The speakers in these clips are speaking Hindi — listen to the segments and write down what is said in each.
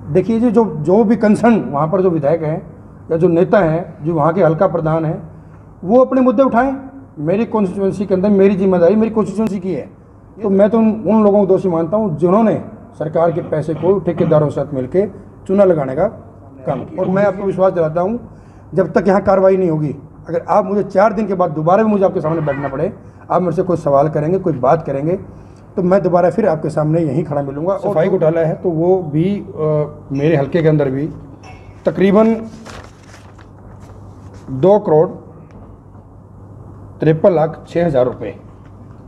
देखिए जी, जो भी कंसर्न वहाँ पर जो विधायक हैं या जो नेता हैं, जो वहाँ के हल्का प्रधान हैं, वो अपने मुद्दे उठाएं। मेरी कॉन्स्टिट्यूंसी के अंदर मेरी जिम्मेदारी मेरी कॉन्स्टिट्यूंसी की है, तो मैं तो उन लोगों को दोषी मानता हूँ जिन्होंने सरकार के पैसे को ठेकेदारों के साथ मिलकर चूना लगाने का काम किया। और मैं आपको विश्वास दिलाता हूँ, जब तक यहाँ कार्रवाई नहीं होगी, अगर आप मुझे 4 दिन के बाद दोबारा भी मुझे आपके सामने बैठना पड़े, आप मेरे से कोई सवाल करेंगे, कोई बात करेंगे, तो मैं दोबारा फिर आपके सामने यहीं खड़ा मिलूंगा। सफाई घोटाला है तो वो भी मेरे हल्के के अंदर भी तकरीबन 2,53,06,000 रुपये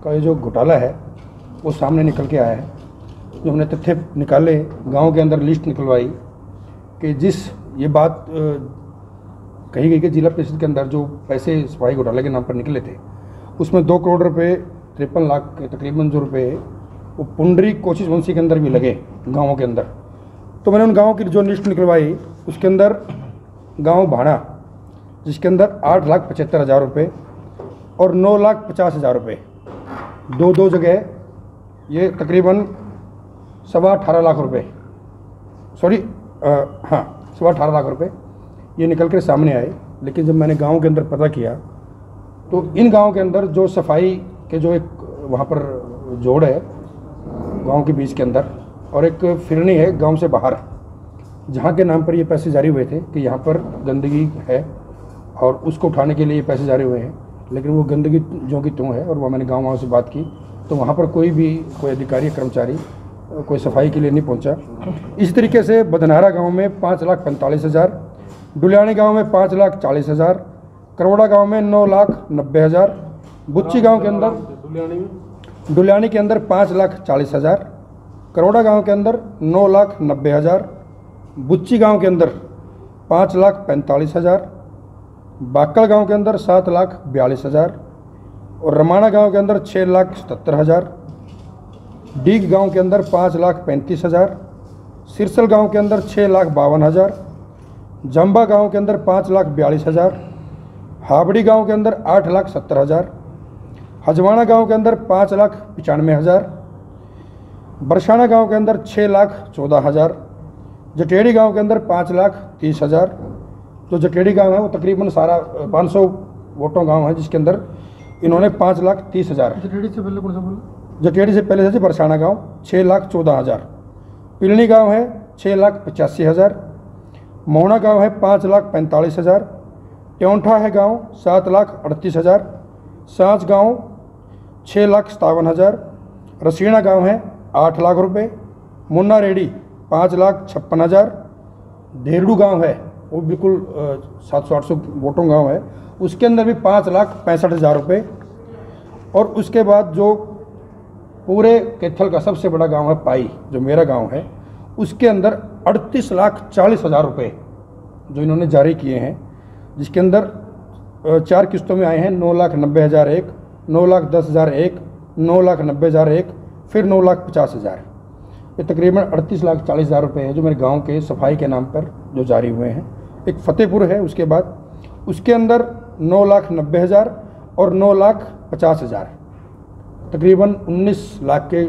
का ये जो घोटाला है वो सामने निकल के आया है। जो हमने तथ्य निकाले, गांव के अंदर लिस्ट निकलवाई कि जिस ये बात कही गई कि जिला परिषद के अंदर जो पैसे सफाई घोटाले के नाम पर निकले थे, उसमें 2 करोड़ रुपये 53 लाख के तकरीबन जो रुपये वो पुंडरी कोशिशवंशी के अंदर भी लगे गाँवों के अंदर। तो मैंने उन गाँवों की जो लिस्ट निकलवाई, उसके अंदर गांव भाड़ा, जिसके अंदर 8,75,000 रुपये और 9,50,000 रुपये, दो जगह ये तकरीबन 18.25 लाख रुपये, सॉरी हाँ 18.25 लाख रुपये ये निकल कर सामने आए। लेकिन जब मैंने गांव के अंदर पता किया तो इन गांव के अंदर जो सफाई के जो एक वहाँ पर जोड़ है गांव के बीच के अंदर, और एक फिरनी है गांव से बाहर, जहाँ के नाम पर ये पैसे जारी हुए थे कि यहाँ पर गंदगी है और उसको उठाने के लिए ये पैसे जारी हुए हैं। लेकिन वो गंदगी जो कि त्यों है, और वो मैंने गाँव वालों से बात की तो वहाँ पर कोई अधिकारी कर्मचारी कोई सफाई के लिए नहीं पहुँचा। इस तरीके से बदनारा गाँव में 5,45,000, डुलियानी गाँव में 5,40,000, करोड़ा गाँव में 9,90,000, बुच्ची गाँव के अंदर डुलियानी के अंदर 5,40,000, करोड़ा गाँव के अंदर 9,90,000, बुच्ची गांव के अंदर 5,45,000, बाकल गांव के अंदर 7,42,000 और रमाना गांव के अंदर 6,77,000, डीग गांव के अंदर 5,35,000, सिरसल गांव के अंदर 6,52,000, जंबा गांव के अंदर 5,42,000, हाबड़ी गांव के अंदर 8,70,000, हजवाना गांव के अंदर 5,95,000, बरसाना गांव के अंदर 6,14,000, जटेड़ी गांव के अंदर 5,30,000। जो जटेड़ी गांव है वो तकरीबन सारा 500 वोटों गांव है, जिसके अंदर इन्होंने 5,30,000। जटेड़ी से पहले कौन सा बोला? जटेड़ी से पहले से बरसाना गांव 6,14,000, पिलनी गांव है 6,85,000, मोहना गांव है 5,45,000, ट्योंठा है गांव 7,38,000, सांच गांव 6,57,000, रसीना गांव है 8 लाख रुपये, मुन्ना रेडी 5,56,000, धेरडू गांव है वो बिल्कुल 700-800 वोटों गांव है, उसके अंदर भी 5,65,000 रुपये। और उसके बाद जो पूरे कैथल का सबसे बड़ा गांव है पाई, जो मेरा गांव है, उसके अंदर 38,40,000 रुपये जो इन्होंने जारी किए हैं, जिसके अंदर 4 किस्तों में आए हैं 9,90,000 एक, 9,10,000 एक, 9,90,000 एक, फिर 9,50,000। ये तकरीबन 38,40,000 रुपये है जो मेरे गांव के सफाई के नाम पर जो जारी हुए हैं। एक फतेहपुर है उसके बाद, उसके अंदर 9,90,000 और 9,50,000, तकरीबन 19 लाख के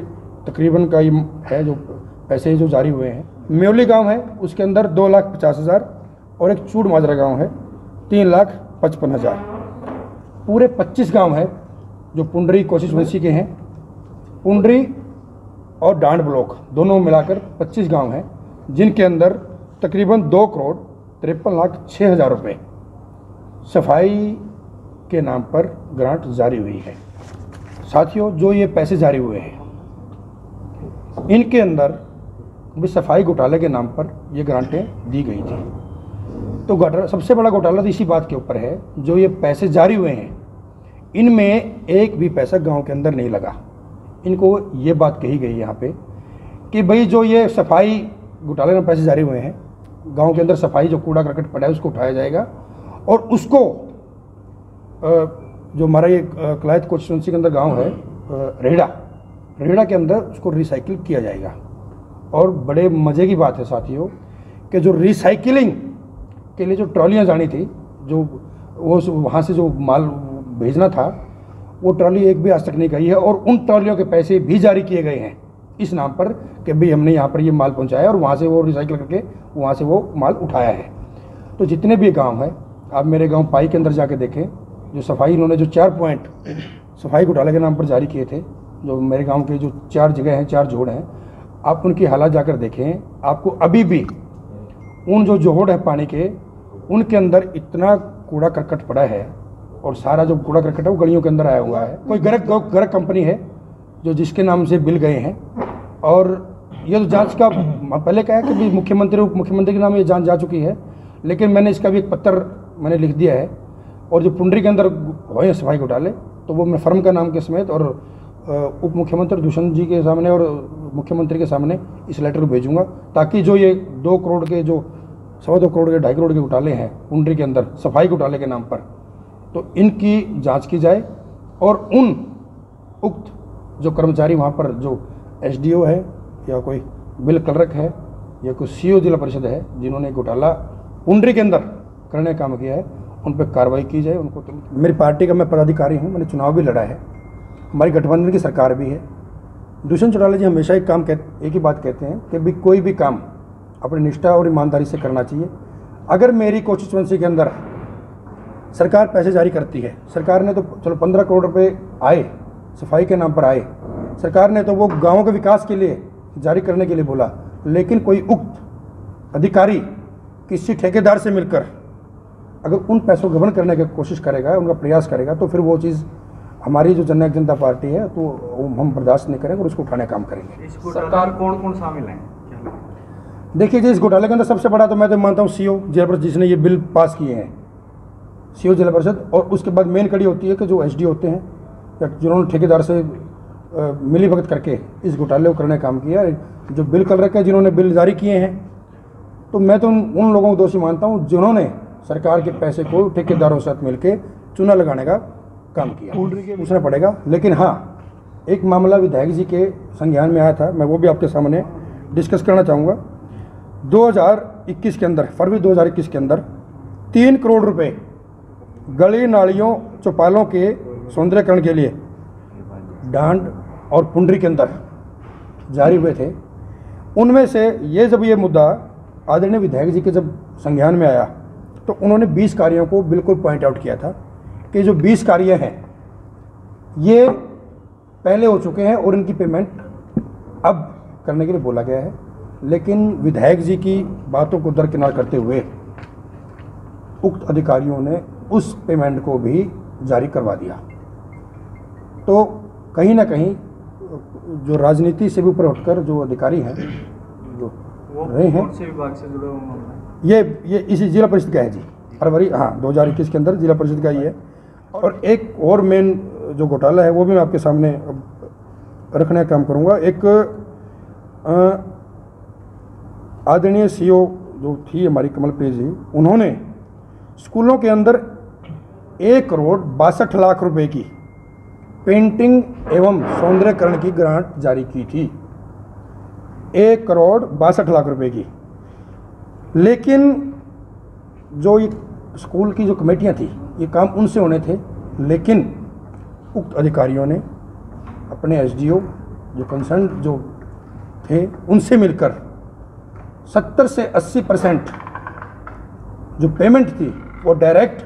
तकरीबन का ये है जो पैसे जो जारी हुए हैं। म्योली गांव है उसके अंदर 2,50,000 और एक चूड़ माजरा गांव है 3,55,000। पूरे 25 गांव है जो पुंडरी कोशिशवंशी के हैं। पुंडरी और डांड ब्लॉक दोनों मिलाकर 25 गांव हैं, जिनके अंदर तकरीबन 2,53,06,000 रुपये सफाई के नाम पर ग्रांट जारी हुई है। साथियों, जो ये पैसे जारी हुए हैं, इनके अंदर भी सफाई घोटाले के नाम पर ये ग्रांटें दी गई थी। तो घोटाला, सबसे बड़ा घोटाला तो इसी बात के ऊपर है, जो ये पैसे जारी हुए हैं इनमें एक भी पैसा गांव के अंदर नहीं लगा। इनको ये बात कही गई यहाँ पे कि भाई जो ये सफाई घोटाले में पैसे जारी हुए हैं, गांव के अंदर सफाई जो कूड़ा करकट पड़ा है उसको उठाया जाएगा और उसको जो हमारा ये कलायत कॉन्स्टिट्यूंसी के अंदर गांव है रेहड़ा के अंदर उसको रिसाइकिल किया जाएगा। और बड़े मज़े की बात है साथियों कि जो रिसाइकिलिंग के लिए जो ट्रॉलियाँ जानी थी, जो वो वहाँ से जो माल भेजना था, वो ट्रॉली एक भी आज तक नहीं गई है और उन ट्रॉलियों के पैसे भी जारी किए गए हैं इस नाम पर कि भाई हमने यहाँ पर ये माल पहुँचाया और वहाँ से वो रिसाइकिल करके वहाँ से वो माल उठाया है। तो जितने भी गांव हैं, आप मेरे गांव पाई के अंदर जाके देखें, जो सफाई इन्होंने जो 4 पॉइंट सफाई घोटाले के नाम पर जारी किए थे, जो मेरे गांव के जो 4 जगह हैं, 4 जोड़ हैं, आप उनकी हालात जाकर देखें, आपको अभी भी उन जो जोड़ है पानी के, उनके अंदर इतना कूड़ा करकट पड़ा है और सारा जो कूड़ा करकट है वो गलियों के अंदर आया हुआ है। कोई गर्ग कंपनी है जो जिसके नाम से बिल गए हैं, और ये तो जांच का पहले कहा है कि भी मुख्यमंत्री उप मुख्यमंत्री के नाम ये जांच जा चुकी है, लेकिन मैंने इसका भी एक पत्र मैंने लिख दिया है। और जो पुंडरी के अंदर हुए हैं सफाई घोटाले, तो वो मैं फर्म का नाम के समेत और उप मुख्यमंत्री दुष्यंत जी के सामने और मुख्यमंत्री के सामने इस लेटर को भेजूंगा, ताकि जो ये 2 करोड़ के जो 2.25 करोड़ के 2.5 करोड़ के घोटाले हैं पुंडरी के अंदर सफाई घोटाले के नाम पर, तो इनकी जांच की जाए और उन उक्त जो कर्मचारी वहाँ पर जो एसडीओ है या कोई बिल क्लर्क है या कोई सीओ जिला परिषद है जिन्होंने घोटाला पुंडरी के अंदर करने का काम किया है, उन पर कार्रवाई की जाए। उनको तो मेरी पार्टी का मैं पदाधिकारी हूँ, मैंने चुनाव भी लड़ा है, हमारी गठबंधन की सरकार भी है। दुष्यंत चौटाला जी हमेशा एक ही बात कहते हैं कि भी कोई भी काम अपनी निष्ठा और ईमानदारी से करना चाहिए। अगर मेरी कॉन्स्टिट्यूएंसी के अंदर सरकार पैसे जारी करती है, सरकार ने तो चलो 15 करोड़ रुपए आए सफाई के नाम पर आए, सरकार ने तो वो गाँवों के विकास के लिए जारी करने के लिए बोला, लेकिन कोई उक्त अधिकारी किसी ठेकेदार से मिलकर अगर उन पैसों को गबन करने की कोशिश करेगा, उनका प्रयास करेगा, तो फिर वो चीज़ हमारी जो जननायक जनता पार्टी है तो हम बर्दाश्त नहीं करेंगे और उसको उठाने का काम करेंगे। इस सरकार कौन शामिल है? देखिए जी, इस घोटाले के अंदर सबसे बड़ा तो मैं तो मानता हूँ सीओ जिला परिषद जिसने ये बिल पास किए हैं, सीओ जिला परिषद। और उसके बाद मेन कड़ी होती है कि जो एसडी होते हैं या जिन्होंने ठेकेदार से मिली भगत करके इस घोटाले को करने का काम किया, जो बिल कर रखे हैं, जिन्होंने बिल जारी किए हैं, तो मैं तो उन लोगों को दोषी मानता हूँ जिन्होंने सरकार के पैसे को ठेकेदारों के साथ मिलकर चूना लगाने का काम किया। पूछना पड़ेगा। लेकिन हाँ, एक मामला विधायक जी के संज्ञान में आया था, मैं वो भी आपके सामने डिस्कस करना चाहूँगा। 2021 के अंदर, फरवरी 2021 के अंदर 3 करोड़ रुपए गली नालियों चौपालों के सौंदर्यकरण के लिए डांड और पुंडरी के अंदर जारी हुए थे। उनमें से ये मुद्दा आदरणीय विधायक जी के जब संज्ञान में आया तो उन्होंने 20 कार्यों को बिल्कुल पॉइंट आउट किया था कि जो 20 कार्य हैं ये पहले हो चुके हैं और इनकी पेमेंट अब करने के लिए बोला गया है। लेकिन विधायक जी की बातों को दरकिनार करते हुए उक्त अधिकारियों ने उस पेमेंट को भी जारी करवा दिया। तो कहीं ना कहीं जो राजनीति से भी ऊपर उठकर जो अधिकारी हैं, जो रहे हैं, कौन से विभाग से जुड़ा हुआ मामला है? ये इसी जिला परिषद का है जी, फरवरी 2021 के अंदर जिला परिषद का ही है। और एक और मेन जो घोटाला है वो भी मैं आपके सामने रखने का काम करूँगा। एक आदरणीय सीओ जो थी हमारी कमलप्रीत जी, उन्होंने स्कूलों के अंदर 1,62,00,000 रुपए की पेंटिंग एवं सौंदर्यकरण की ग्रांट जारी की थी, 1,62,00,000 रुपए की। लेकिन जो ये स्कूल की जो कमेटियां थी, ये काम उनसे होने थे, लेकिन उक्त अधिकारियों ने अपने एसडीओ जो कंसर्न जो थे उनसे मिलकर 70 से 80% जो पेमेंट थी वो डायरेक्ट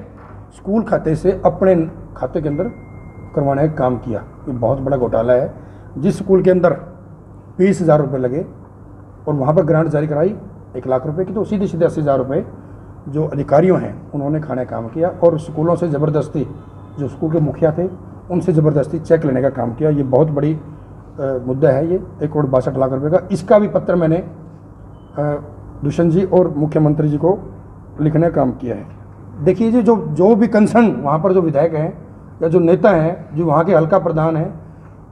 स्कूल खाते से अपने खाते के अंदर करवाने का काम किया। ये बहुत बड़ा घोटाला है। जिस स्कूल के अंदर 20,000 रुपये लगे और वहाँ पर ग्रांट जारी कराई 1,00,000 रुपये की, तो सीधे 80,000 रुपये जो अधिकारियों हैं उन्होंने खाने का काम किया और स्कूलों से ज़बरदस्ती, जो स्कूल के मुखिया थे उनसे ज़बरदस्ती चेक लेने का काम किया। ये बहुत बड़ी मुद्दा है, ये 1,62,00,000 रुपये का। इसका भी पत्र मैंने दुष्यंत जी और मुख्यमंत्री जी को लिखने का काम किया है। देखिए जी, जो भी कंसर्न वहाँ पर जो विधायक हैं या जो नेता हैं, जो वहाँ के हल्का प्रधान हैं,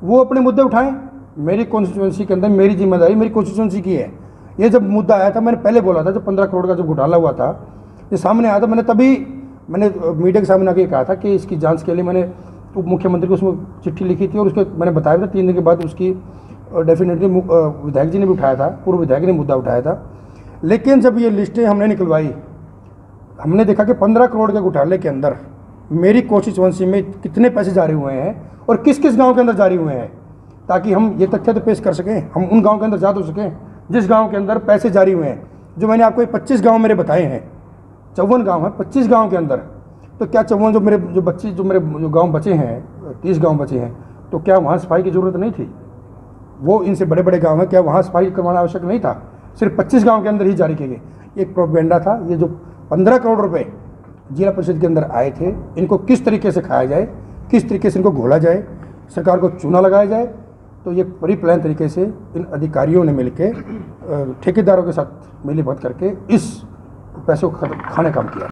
वो अपने मुद्दे उठाएं। मेरी कॉन्स्टिट्यूंसी के अंदर मेरी जिम्मेदारी मेरी कॉन्स्टिट्यूंसी की है। ये जब मुद्दा आया था, मैंने पहले बोला था, जब 15 करोड़ का जब घोटाला हुआ था, ये सामने आया था, मैंने मीडिया के सामने आके कहा था कि इसकी जांच के लिए मैंने उप मुख्यमंत्री को उसमें चिट्ठी लिखी थी और उसके मैंने बताया था 3 दिन के बाद उसकी डेफिनेटली विधायक जी ने भी उठाया था, पूर्व विधायक ने मुद्दा उठाया था। लेकिन जब ये लिस्टें हमने निकलवाई, हमने देखा कि 15 करोड़ के घोटाले के अंदर मेरी कॉन्स्टिट्यूंसी में कितने पैसे जारी हुए हैं और किस किस गांव के अंदर जारी हुए हैं, ताकि हम ये तथ्य तो पेश कर सकें, हम उन गाँव के अंदर जा तो सकें जिस गाँव के अंदर पैसे जारी हुए हैं। जो मैंने आपको 25 गाँव मेरे बताए हैं, 54 गाँव हैं, 25 गाँव के अंदर, तो क्या 54 जो मेरे गाँव बचे हैं, 30 गाँव बचे हैं, तो क्या वहाँ सफाई की ज़रूरत नहीं थी? वो इनसे बड़े बड़े गाँव हैं, क्या वहाँ सफाई करवाना आवश्यक नहीं था? सिर्फ 25 गाँव के अंदर ही जारी किए गए। एक प्रोपेगेंडा था। ये जो 15 करोड़ रुपए जिला परिषद के अंदर आए थे, इनको किस तरीके से खाया जाए, किस तरीके से इनको घोला जाए, सरकार को चूना लगाया जाए, तो ये प्री प्लान तरीके से इन अधिकारियों ने मिलकर ठेकेदारों के साथ मिलीभगत करके इस पैसे को खाने का काम किया।